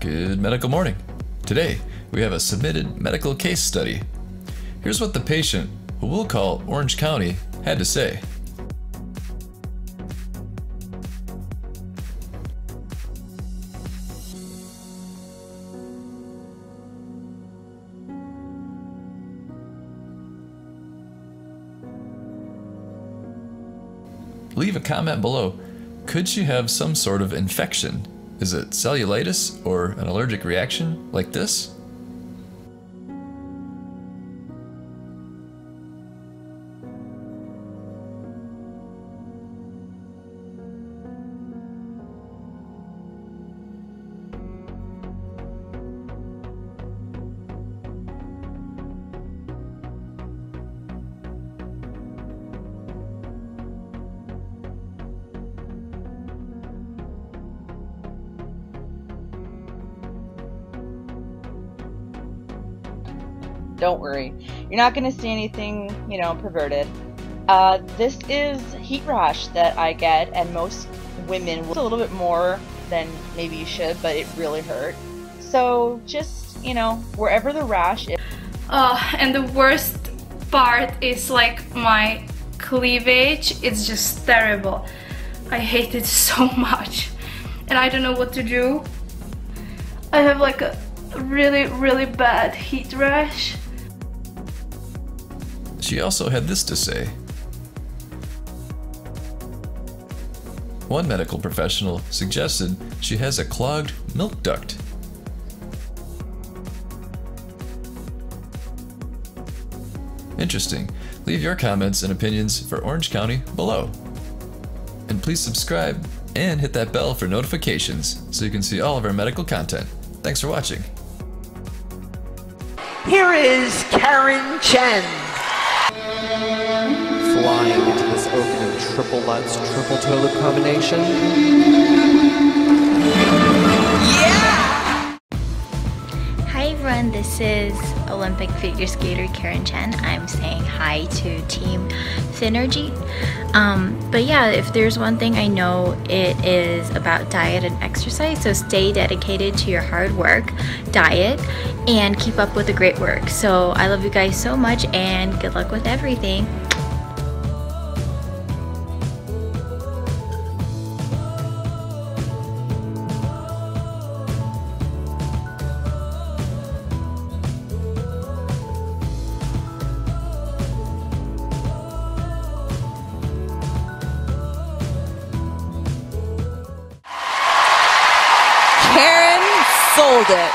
Good medical morning. Today, we have a submitted medical case study. Here's what the patient, who we'll call Orange County, had to say. Leave a comment below. Could she have some sort of infection? Is it cellulitis or an allergic reaction like this? Don't worry, you're not going to see anything, perverted. This is heat rash that I get, and most women will a little bit more than maybe you should, but it really hurt. So just, wherever the rash is. And the worst part is like my cleavage. It's just terrible. I hate it so much, and I don't know what to do. I have like a really bad heat rash. She also had this to say. One medical professional suggested she has a clogged milk duct. Interesting. Leave your comments and opinions for Orange County below. And please subscribe and hit that bell for notifications so you can see all of our medical content. Thanks for watching. Here is Karen Chen. Flying into this opening triple Lutz, triple toilet combination. Yeah! Hi everyone, this is Olympic figure skater Karen Chen. I'm saying hi to Team Synergy. But yeah, if there's one thing I know, it is about diet and exercise. So stay dedicated to your hard work, diet, and keep up with the great work. So I love you guys so much, and good luck with everything. Karen sold it.